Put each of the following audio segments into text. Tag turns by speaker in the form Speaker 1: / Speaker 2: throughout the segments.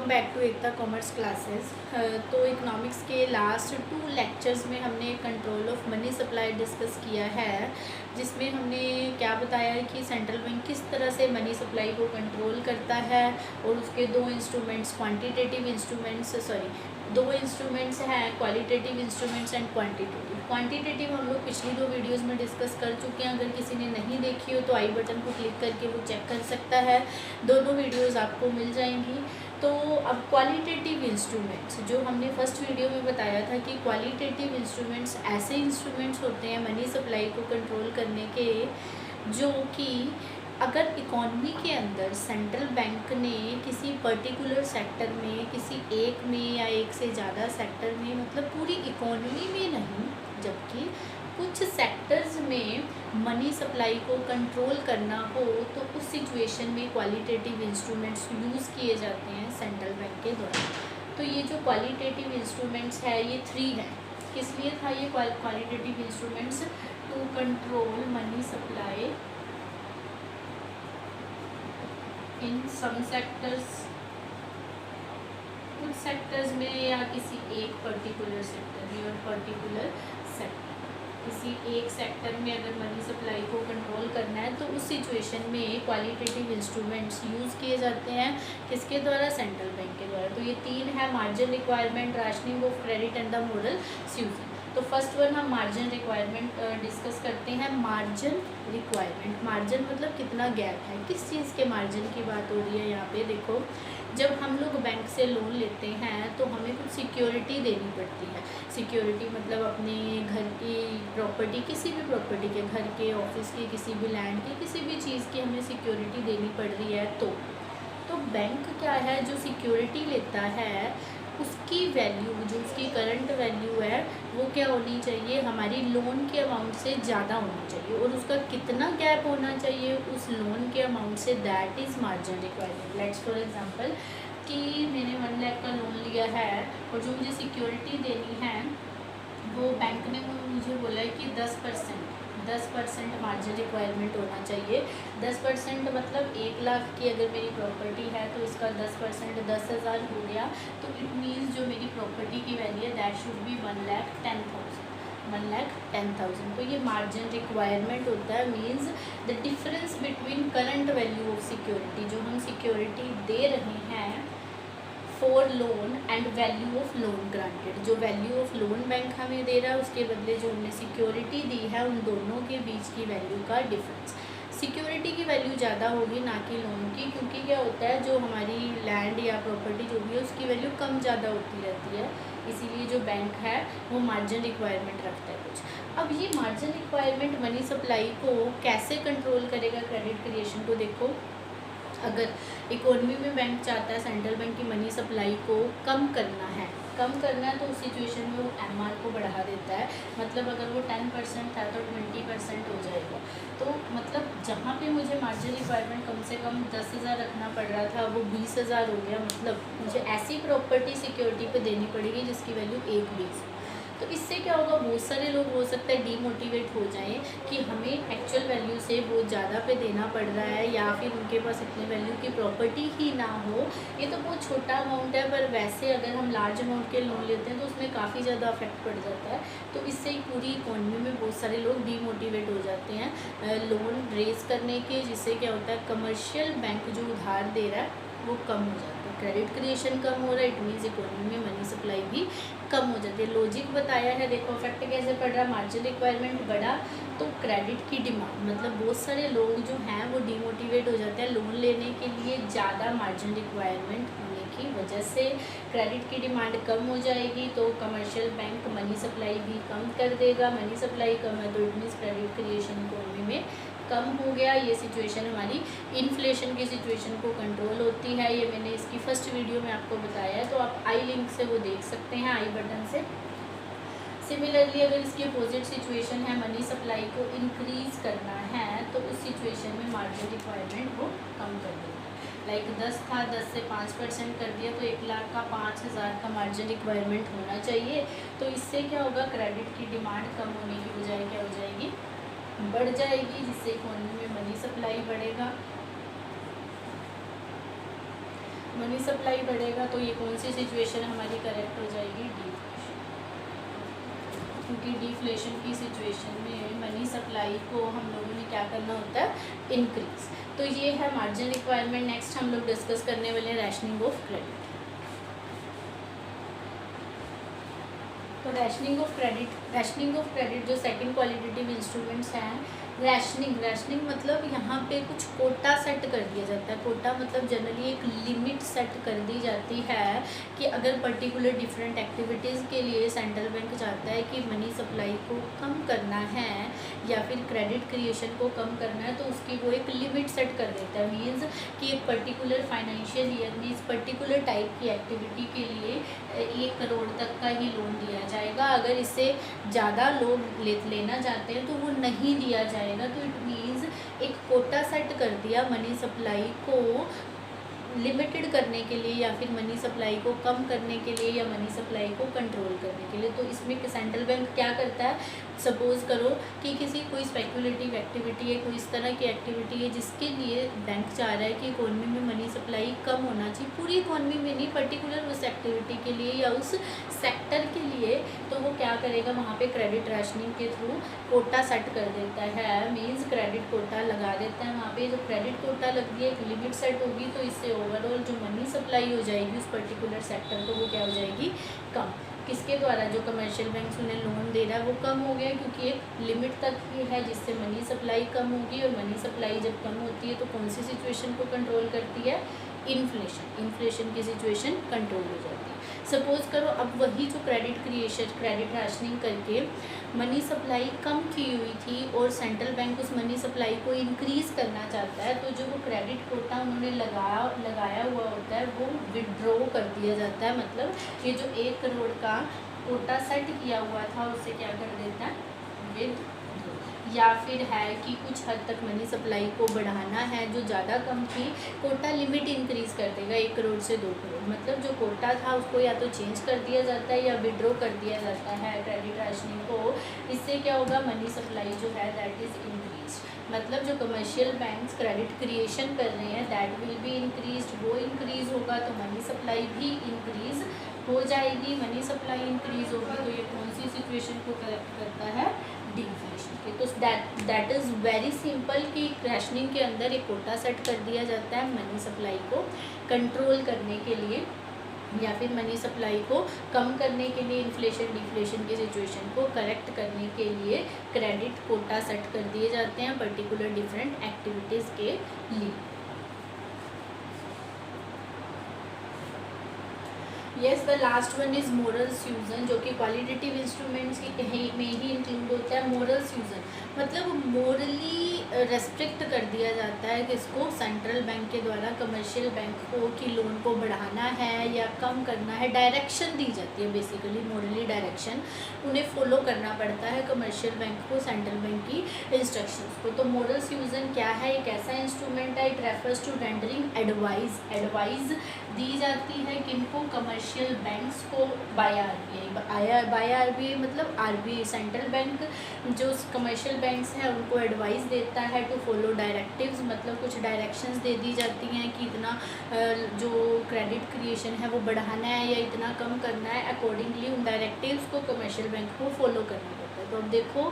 Speaker 1: Welcome back to Ekta commerce classes. तो economics के last 2 lectures में हमने control of money supply discuss किया है, जिसमें हमने क्या बताया है कि सेंट्रल बैंक किस तरह से मनी सप्लाई को कंट्रोल करता है और उसके दो इंस्ट्रूमेंट्स दो इंस्ट्रूमेंट्स हैं, qualitative instruments and quantitative. Quantitative हम लोग पिछली 2 वीडियोस में डिस्कस कर चुके हैं। अगर किसी ने नहीं देखी हो तो आई बटन को क्लिक करके वो चेक कर सकता है, दोनों वीडियोस आपको मिल जाएंगी। तो अब क्वालिटेटिव इंस्ट्रूमेंट्स जो हमने फर्स्ट वीडियो में बताया था कि क्वालिटेटिव इंस्ट्रूमेंट्स ऐसे इंस्ट्रूमेंट्स होते हैं मनी सप्लाई को कंट्रोल करने के, जो कि अगर इकॉनमी के अंदर सेंट्रल बैंक ने किसी पर्टिकुलर सेक्टर में, किसी एक में या एक से ज़्यादा सेक्टर में, मतलब पूरी इकॉनमी में नहीं, जबकि कुछ सेक्टर्स में मनी सप्लाई को कंट्रोल करना हो, तो उस सिचुएशन में क्वालिटेटिव इंस्ट्रूमेंट्स यूज़ किए जाते हैं सेंट्रल बैंक के द्वारा। तो ये जो क्वालिटेटिव इंस्ट्रूमेंट्स है ये 3 है। किस लिए था ये qualitative instruments? To control money supply in some sectors, कुछ सेक्टर्स में या किसी एक पर्टिकुलर सेक्टर में, और पर्टिकुलर सेक्टर किसी एक सेक्टर में अगर मनी सप्लाई को कंट्रोल करना है तो उस सिचुएशन में क्वालिटेटिव इंस्ट्रूमेंट्स यूज़ किए जाते हैं। किसके द्वारा? सेंट्रल बैंक के द्वारा। तो ये 3 है, margin requirement, rationing of credit and the model स्यूजन। तो फर्स्ट वन हम मार्जिन रिक्वायरमेंट डिस्कस करते हैं। मार्जिन रिक्वायरमेंट, मार्जिन मतलब कितना गैप है, किस चीज़ के मार्जिन की बात हो रही है यहाँ पे। देखो, जब हम लोग बैंक से लोन लेते हैं तो हमें कुछ सिक्योरिटी देनी पड़ती है। सिक्योरिटी मतलब अपने घर की प्रॉपर्टी, किसी भी प्रॉपर्टी के, घर के, ऑफिस की, किसी भी लैंड की, किसी भी चीज़ की हमें सिक्योरिटी देनी पड़ रही है। तो बैंक क्या है, जो सिक्योरिटी लेता है उसकी वैल्यू, जो उसकी करंट वैल्यू है, वो क्या होनी चाहिए, हमारी लोन के अमाउंट से ज़्यादा होनी चाहिए। और उसका कितना गैप होना चाहिए उस लोन के अमाउंट से, that is margin requirement. Let's for example कि मैंने 1 लाख का लोन लिया है और जो मुझे सिक्योरिटी देनी है वो बैंक ने मुझे बोला है कि 10% मार्जिन रिक्वायरमेंट होना चाहिए। 10% मतलब 1 लाख की अगर मेरी प्रॉपर्टी है तो इसका 10% 10,000 हो गया। तो इट मीन्स जो मेरी प्रॉपर्टी की वैल्यू है दैट शुड बी 1,10,000। तो ये मार्जिन रिक्वायरमेंट होता है, means the difference between current value of security, जो हम सिक्योरिटी दे रहे हैं for loan, and value of loan granted, जो वैल्यू ऑफ लोन बैंक हमें दे रहा है उसके बदले जो हमने सिक्योरिटी दी है, उन दोनों के बीच की वैल्यू का डिफरेंस। सिक्योरिटी की वैल्यू ज़्यादा होगी ना कि लोन की, क्योंकि क्या होता है, जो हमारी लैंड या प्रॉपर्टी जो भी है उसकी वैल्यू कम ज़्यादा होती रहती है, इसीलिए जो बैंक है वो मार्जिन रिक्वायरमेंट रखता है कुछ। अब ये मार्जिन रिक्वायरमेंट मनी सप्लाई को कैसे कंट्रोल करेगा, क्रेडिट क्रिएशन को। देखो, अगर इकोनॉमी में बैंक चाहता है सेंट्रल बैंक की मनी सप्लाई को कम करना है तो उस सिचुएशन में वो एमआर को बढ़ा देता है। मतलब अगर वो 10% था तो 20% हो जाएगा। तो मतलब जहाँ पे मुझे मार्जिन रिक्वायरमेंट कम से कम 10,000 रखना पड़ रहा था वो 20,000 हो गया। मतलब मुझे ऐसी प्रॉपर्टी सिक्योरिटी पे देनी पड़ेगी जिसकी वैल्यू 1,20। तो इससे क्या होगा, बहुत सारे लोग हो सकता है डीमोटिवेट हो जाएं कि हमें एक्चुअल वैल्यू से बहुत ज़्यादा पे देना पड़ रहा है, या फिर उनके पास इतनी वैल्यू की प्रॉपर्टी ही ना हो। ये तो बहुत छोटा अमाउंट है, पर वैसे अगर हम लार्ज अमाउंट के लोन लेते हैं तो उसमें काफ़ी ज़्यादा अफेक्ट पड़ जाता है। तो इससे ही पूरी इकोनॉमी में बहुत सारे लोग डीमोटिवेट हो जाते हैं लोन रेज करने के, जिससे क्या होता है, कमर्शियल बैंक जो उधार दे रहा है वो कम हो जाता है, क्रेडिट क्रिएशन कम हो रहा है, इट मीन्स इकोनॉमी में मनी सप्लाई भी कम हो जाती है। लॉजिक बताया है। देखो इफेक्ट कैसे पड़ रहा है, मार्जिन रिक्वायरमेंट बढ़ा तो क्रेडिट की डिमांड, मतलब बहुत सारे लोग जो हैं वो डिमोटिवेट हो जाते हैं लोन लेने के लिए। ज़्यादा मार्जिन रिक्वायरमेंट होने की वजह से क्रेडिट की डिमांड कम हो जाएगी, तो कमर्शियल बैंक मनी सप्लाई भी कम कर देगा। मनी सप्लाई कम है तो it means credit creation economy में कम हो गया। ये सिचुएशन हमारी इन्फ्लेशन की सिचुएशन को कंट्रोल होती है। ये मैंने इसकी फर्स्ट वीडियो में आपको बताया है, तो आप आई लिंक से वो देख सकते हैं, आई बटन से। सिमिलरली अगर इसकी अपोजिट सिचुएशन है, मनी सप्लाई को इंक्रीज़ करना है, तो उस सिचुएशन में मार्जिन रिक्वायरमेंट वो कम कर देगा। लाइक 10 था, 10 से 5% कर दिया, तो 1 लाख का 5,000 का मार्जिन रिक्वायरमेंट होना चाहिए। तो इससे क्या होगा, क्रेडिट की डिमांड कम होने की बजाय क्या हो जाएगी, बढ़ जाएगी, जिससे इकोनॉमी में मनी सप्लाई बढ़ेगा। मनी सप्लाई बढ़ेगा तो ये कौन सी सिचुएशन हमारी करेक्ट हो जाएगी, डिफ्लेशन। क्योंकि डिफ्लेशन की सिचुएशन में मनी सप्लाई को हम लोगों ने क्या करना होता है, इंक्रीज। तो ये है मार्जिन रिक्वायरमेंट। नेक्स्ट हम लोग डिस्कस करने वाले हैं रैशनिंग ऑफ क्रेडिट। तो रैशनिंग ऑफ क्रेडिट जो सेकंड क्वालिटेटिव इंस्ट्रूमेंट्स हैं, रैशनिंग मतलब यहाँ पे कुछ कोटा सेट कर दिया जाता है। कोटा मतलब जनरली एक लिमिट सेट कर दी जाती है कि अगर पर्टिकुलर डिफरेंट एक्टिविटीज़ के लिए सेंट्रल बैंक चाहता है कि मनी सप्लाई को कम करना है या फिर क्रेडिट क्रिएशन को कम करना है, तो उसकी वो एक लिमिट सेट कर देता है। मीन्स कि एक पर्टिकुलर फाइनेंशियल ईयर में इस पर्टिकुलर टाइप की एक्टिविटी के लिए 1 करोड़ तक का ही लोन दिया जाएगा। अगर इससे ज़्यादा लोन लेना चाहते हैं तो वो नहीं दिया जाएगा। तो इट मीन्स एक कोटा सेट कर दिया मनी सप्लाई को लिमिटेड करने के लिए या फिर मनी सप्लाई को कम करने के लिए या मनी सप्लाई को कंट्रोल करने के लिए। तो इसमें सेंट्रल बैंक क्या करता है, सपोज़ करो कि कोई स्पेकुलेटिव एक्टिविटी है, कोई इस तरह की एक्टिविटी है जिसके लिए बैंक चाह रहा है कि इकोनॉमी में मनी सप्लाई कम होना चाहिए, पूरी इकोनॉमी में नहीं, पर्टिकुलर उस एक्टिविटी के लिए या उस सेक्टर के लिए, तो वो क्या करेगा, वहाँ पे क्रेडिट रैशनिंग के थ्रू कोटा सेट कर देता है। मीन्स क्रेडिट कोटा लगा देता है। वहाँ पे जब क्रेडिट कोटा लग गया, एक लिमिट सेट होगी, तो इससे ओवरऑल जो मनी सप्लाई हो जाएगी उस पर्टिकुलर सेक्टर को, वो क्या हो जाएगी, कम। किसके द्वारा, जो कमर्शियल बैंक उन्हें लोन दे रहा है वो कम हो गया, क्योंकि एक लिमिट तक ही है जिससे मनी सप्लाई कम होगी। और मनी सप्लाई जब कम होती है तो कौन सी सिचुएशन को कंट्रोल करती है, इन्फ्लेशन की सिचुएशन कंट्रोल हो जाती है। सपोज़ करो अब वही जो क्रेडिट रैशनिंग करके मनी सप्लाई कम की हुई थी और सेंट्रल बैंक उस मनी सप्लाई को इंक्रीज़ करना चाहता है, तो जो वो क्रेडिट कोटा उन्होंने लगाया हुआ होता है वो विड्रॉ कर दिया जाता है। मतलब ये जो 1 करोड़ का कोटा सेट किया हुआ था उससे क्या कर देता है, विद। या फिर है कि कुछ हद तक मनी सप्लाई को बढ़ाना है, जो ज़्यादा कम थी, कोटा लिमिट इंक्रीज़ कर देगा 1 करोड़ से 2 करोड़। मतलब जो कोटा था उसको या तो चेंज कर दिया जाता है या विड्रॉ कर दिया जाता है क्रेडिट रैशनिंग को। इससे क्या होगा, मनी सप्लाई जो है दैट इज़ इंक्रीज। मतलब जो कमर्शियल बैंक्स क्रेडिट क्रिएशन कर रहे हैं दैट विल बी इंक्रीज, वो इंक्रीज़ होगा तो मनी सप्लाई भी इंक्रीज़ हो जाएगी। मनी सप्लाई इंक्रीज़ होगी तो ये कौन सी सिचुएशन को करेक्ट करता है, डिफ्लेशन के। तो दैट इज़ वेरी सिंपल कि रैशनिंग के अंदर एक कोटा सेट कर दिया जाता है मनी सप्लाई को कंट्रोल करने के लिए या फिर मनी सप्लाई को कम करने के लिए, इन्फ्लेशन डिफ्लेशन की सिचुएशन को करेक्ट करने के लिए क्रेडिट कोटा सेट कर दिए जाते हैं पर्टिकुलर डिफरेंट एक्टिविटीज़ के लिए। Yes, the last one is moral स्यूजन, जो कि क्वालिटेटिव इंस्ट्रूमेंट्स में ही इंक्लूड होता है। मोरल स्यूजन मतलब मोरली रेस्ट्रिक्ट कर दिया जाता है किसको, सेंट्रल बैंक के द्वारा कमर्शियल बैंक को कि लोन को बढ़ाना है या कम करना है। डायरेक्शन दी जाती है, बेसिकली मोरली डायरेक्शन उन्हें फॉलो करना पड़ता है कमर्शियल बैंक को सेंट्रल बैंक की इंस्ट्रक्शंस को। तो मोरल स्यूजन क्या है, एक ऐसा इंस्ट्रूमेंट है, it refers to rendering advice दी जाती है किनको, कमर्शियल बैंक्स को बाय आरबीआई मतलब आरबीआई सेंट्रल बैंक जो कमर्शियल बैंक्स हैं उनको एडवाइस देता है टू फॉलो डायरेक्टिव्स, मतलब कुछ डायरेक्शंस दे दी जाती हैं कि इतना जो क्रेडिट क्रिएशन है वो बढ़ाना है या इतना कम करना है। अकॉर्डिंगली उन डायरेक्टिव्स को कमर्शियल बैंक को फॉलो करना पड़ता है। तो अब देखो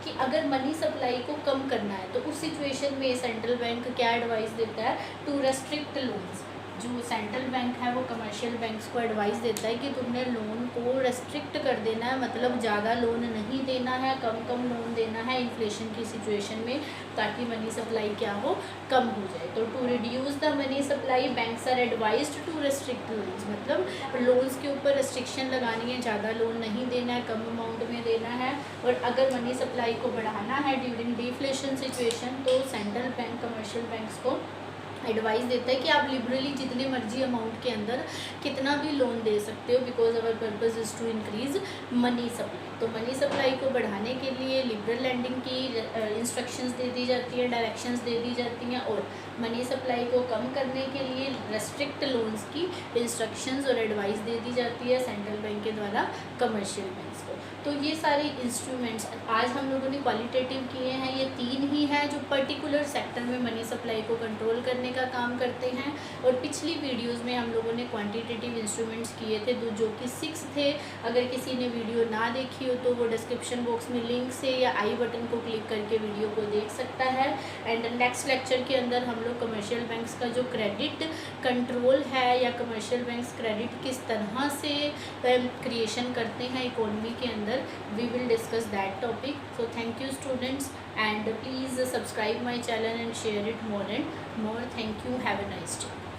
Speaker 1: कि अगर मनी सप्लाई को कम करना है तो उस सिचुएशन में सेंट्रल बैंक क्या एडवाइस देता है, टू रेस्ट्रिक्ट लोन्स। जो सेंट्रल बैंक है वो कमर्शियल बैंक्स को एडवाइस देता है कि तुमने लोन को रेस्ट्रिक्ट कर देना है, मतलब ज़्यादा लोन नहीं देना है, कम लोन देना है इन्फ्लेशन की सिचुएशन में, ताकि मनी सप्लाई क्या हो, कम हो जाए। तो to reduce the money supply banks are advised to restrict loans, मतलब लोन्स के ऊपर रेस्ट्रिक्शन लगानी है, ज़्यादा लोन नहीं देना है, कम अमाउंट में देना है। और अगर मनी सप्लाई को बढ़ाना है ड्यूरिंग डिफ्लेशन सिचुएशन तो सेंट्रल बैंक कमर्शियल बैंक्स को एडवाइस देता है कि आप लिबरली जितने मर्जी अमाउंट के अंदर कितना भी लोन दे सकते हो, because our purpose is to increase money supply. तो मनी सप्लाई को बढ़ाने के लिए लिबरल लैंडिंग की इंस्ट्रक्शंस दे दी जाती है, डायरेक्शंस दे दी जाती हैं, और मनी सप्लाई को कम करने के लिए रेस्ट्रिक्ट लोन्स की इंस्ट्रक्शंस और एडवाइस दे दी जाती है सेंट्रल बैंक के द्वारा कमर्शियल बैंक्स को। तो ये सारे इंस्ट्रूमेंट्स आज हम लोगों ने क्वालिटेटिव किए हैं, ये 3 ही हैं जो पर्टिकुलर सेक्टर में मनी सप्लाई को कंट्रोल करने का काम करते हैं। और पिछली वीडियोस में हम लोगों ने क्वांटिटेटिव इंस्ट्रूमेंट्स किए थे जो कि 6 थे। अगर किसी ने वीडियो ना देखी हो तो वो डिस्क्रिप्शन बॉक्स में लिंक से या आई बटन को क्लिक करके वीडियो को देख सकता है। एंड नेक्स्ट लेक्चर के अंदर हम लोग कमर्शियल बैंक्स का जो क्रेडिट कंट्रोल है या कमर्शियल बैंक्स क्रेडिट किस तरह से क्रिएशन करते हैं इकोनॉमी के अंदर, we will discuss that topic. So thank you students, and please subscribe my channel and share it more and more. Thank you, have a nice day.